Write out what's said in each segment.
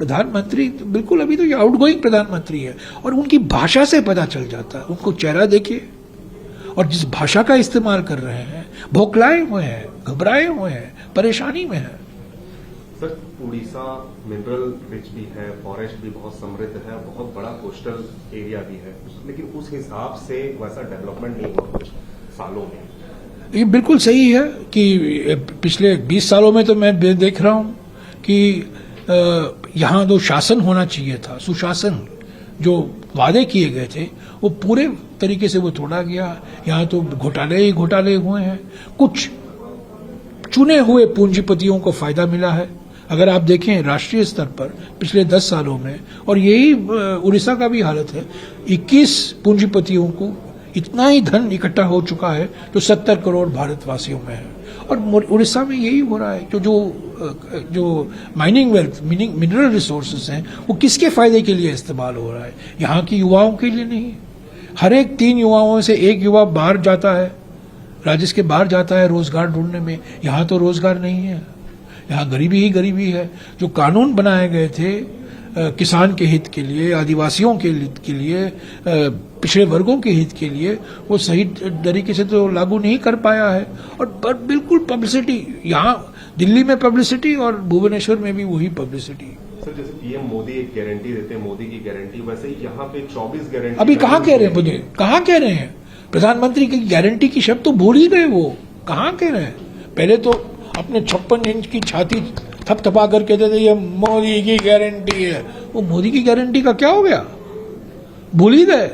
प्रधानमंत्री बिल्कुल, अभी तो ये आउटगोइंग प्रधानमंत्री है और उनकी भाषा से पता चल जाता है। उनको चेहरा देखिए और जिस भाषा का इस्तेमाल कर रहे हैं, भौखलाए हुए हैं, घबराए हुए हैं, परेशानी में हैं। सर, उड़ीसा मिनरल रिच भी है, फॉरेस्ट भी बहुत समृद्ध है, बहुत बड़ा कोस्टल एरिया भी है, लेकिन उस हिसाब से वैसा डेवलपमेंट नहीं हुआ कुछ सालों में। ये बिल्कुल सही है कि पिछले 20 सालों में तो मैं देख रहा हूं कि यहाँ जो शासन होना चाहिए था, सुशासन, जो वादे किए गए थे वो पूरे तरीके से वो तोड़ा गया। यहाँ तो घोटाले ही घोटाले हुए हैं। कुछ चुने हुए पूंजीपतियों को फायदा मिला है। अगर आप देखें राष्ट्रीय स्तर पर पिछले 10 सालों में, और यही उड़ीसा का भी हालत है, 21 पूंजीपतियों को इतना ही धन इकट्ठा हो चुका है जो 70 करोड़ भारतवासियों में है। और उड़ीसा में यही हो रहा है कि जो माइनिंग वेल्थ, मिनरल रिसोर्सेज हैं, वो किसके फायदे के लिए इस्तेमाल हो रहा है? यहाँ की युवाओं के लिए नहीं। हर एक 3 युवाओं से 1 युवा बाहर जाता है, राज्य के बाहर जाता है रोजगार ढूंढने में। यहाँ तो रोजगार नहीं है, यहाँ गरीबी ही गरीबी है। जो कानून बनाए गए थे किसान के हित के लिए, आदिवासियों के हित के लिए, पिछड़े वर्गों के हित के लिए, वो सही तरीके से तो लागू नहीं कर पाया है। और बिल्कुल पब्लिसिटी, यहाँ दिल्ली में पब्लिसिटी और भुवनेश्वर में भी वही पब्लिसिटी। सर, जैसे पीएम मोदी एक गारंटी देते हैं, मोदी की गारंटी, वैसे ही यहाँ पे 24 गारंटी। अभी कहाँ कह रहे हैं मुझे, कहाँ कह रहे हैं? प्रधानमंत्री की गारंटी की शब्द तो भूल ही गए। वो कहाँ कह रहे हैं? पहले तो अपने 56 इंच की छाती थपथपा कर कहते थे ये मोदी की गारंटी है। वो मोदी की गारंटी का क्या हो गया? भूल ही गए।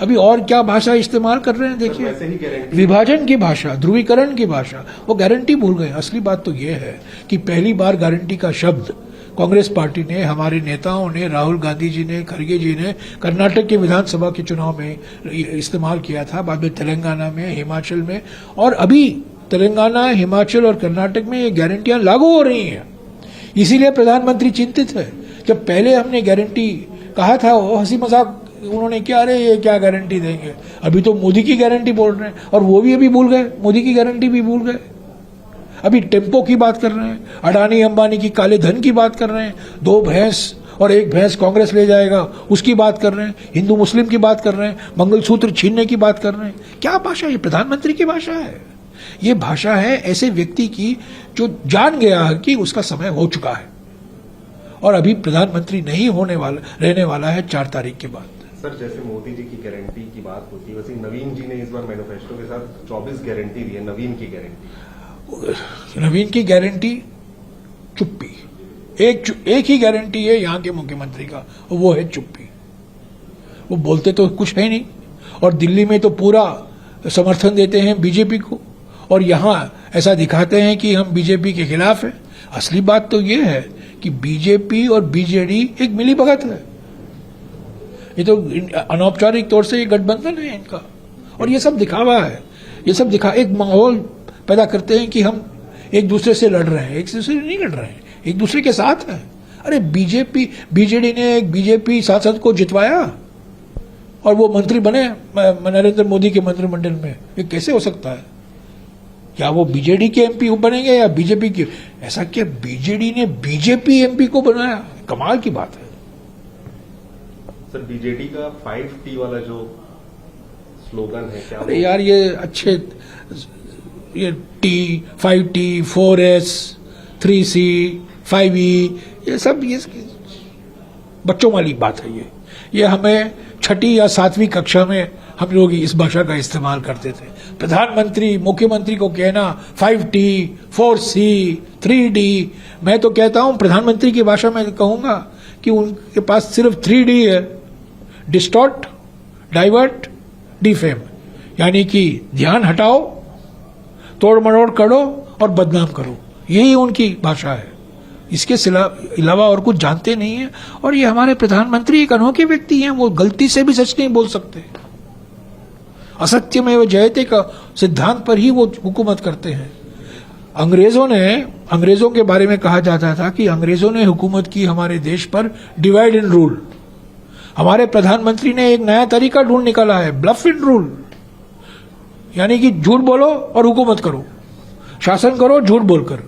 अभी और क्या भाषा इस्तेमाल कर रहे हैं देखिए, विभाजन की भाषा, ध्रुवीकरण की भाषा, वो गारंटी भूल गए। असली बात तो ये है कि पहली बार गारंटी का शब्द कांग्रेस पार्टी ने, हमारे नेताओं ने, राहुल गांधी जी ने, खड़गे जी ने कर्नाटक के विधानसभा के चुनाव में इस्तेमाल किया था, बाद में तेलंगाना में, हिमाचल में, और अभी तेलंगाना, हिमाचल और कर्नाटक में ये गारंटियां लागू हो रही हैं। इसीलिए प्रधानमंत्री चिंतित है। जब पहले हमने गारंटी कहा था, वो हंसी मजाक उन्होंने क्या, अरे ये क्या गारंटी देंगे, अभी तो मोदी की गारंटी बोल रहे हैं, और वो भी अभी भूल गए, मोदी की गारंटी भी भूल गए। अभी टेम्पो की बात कर रहे हैं, अडानी अंबानी की काले धन की बात कर रहे हैं, 2 भैंस और 1 भैंस कांग्रेस ले जाएगा उसकी बात कर रहे हैं, हिंदू मुस्लिम की बात कर रहे हैं, मंगलसूत्र छीनने की बात कर रहे हैं। क्या भाषा है? प्रधानमंत्री की भाषा है। ये भाषा है ऐसे व्यक्ति की जो जान गया है कि उसका समय हो चुका है और अभी प्रधानमंत्री नहीं रहने वाला है 4 तारीख के बाद। सर, जैसे मोदी जी की गारंटी की बात होती है, वैसे नवीन जी ने इस बार मैनिफेस्टो के साथ 24 गारंटी दी है। नवीन की गारंटी, नवीन की गारंटी चुप्पी। एक ही गारंटी है यहाँ के मुख्यमंत्री का, वो है चुप्पी। वो बोलते तो कुछ है नहीं, और दिल्ली में तो पूरा समर्थन देते हैं बीजेपी को, और यहाँ ऐसा दिखाते हैं कि हम बीजेपी के खिलाफ हैं। असली बात तो ये है कि बीजेपी और बीजेडी एक मिलीभगत है। ये तो अनौपचारिक तौर से ये गठबंधन है इनका, और ये सब दिखावा है। ये सब एक माहौल पैदा करते हैं कि हम एक दूसरे से लड़ रहे हैं। एक दूसरे से नहीं लड़ रहे हैं, एक दूसरे के साथ हैं। अरे बीजेडी ने एक बीजेपी सांसद को जितवाया और वो मंत्री बने नरेंद्र मोदी के मंत्रिमंडल में। ये कैसे हो सकता है? क्या वो बीजेडी के एमपी बनेंगे या बीजेपी के? ऐसा क्या बीजेडी ने बीजेपी एमपी को बनाया? कमाल की बात है। सर, बीजेडी का 5T वाला जो स्लोगन है, क्या? अरे यार, ये अच्छे, ये T, 5T, 4S, 3C, 5E, ये सब ये बच्चों वाली बात है। ये हमें 6ठी या 7वीं कक्षा में हम लोग इस भाषा का इस्तेमाल करते थे। प्रधानमंत्री, मुख्यमंत्री को कहना 5T, 4C, 3D, मैं तो कहता हूं प्रधानमंत्री की भाषा में कहूंगा कि उनके पास सिर्फ 3D है, डिस्टॉर्ट, डाइवर्ट, डिफेम, यानी कि ध्यान हटाओ, तोड़ मरोड़ करो और बदनाम करो। यही उनकी भाषा है। इसके अलावा और कुछ जानते नहीं है। और ये हमारे प्रधानमंत्री एक अनोखे व्यक्ति हैं, वो गलती से भी सच नहीं बोल सकते। असत्य में जयते का सिद्धांत पर ही वो हुकूमत करते हैं। अंग्रेजों के बारे में कहा जाता था कि अंग्रेजों ने हुकूमत की हमारे देश पर डिवाइड एंड रूल। हमारे प्रधानमंत्री ने एक नया तरीका ढूंढ निकाला है, ब्लफ एंड रूल, यानी कि झूठ बोलो और हुकूमत करो, शासन करो झूठ बोलकर।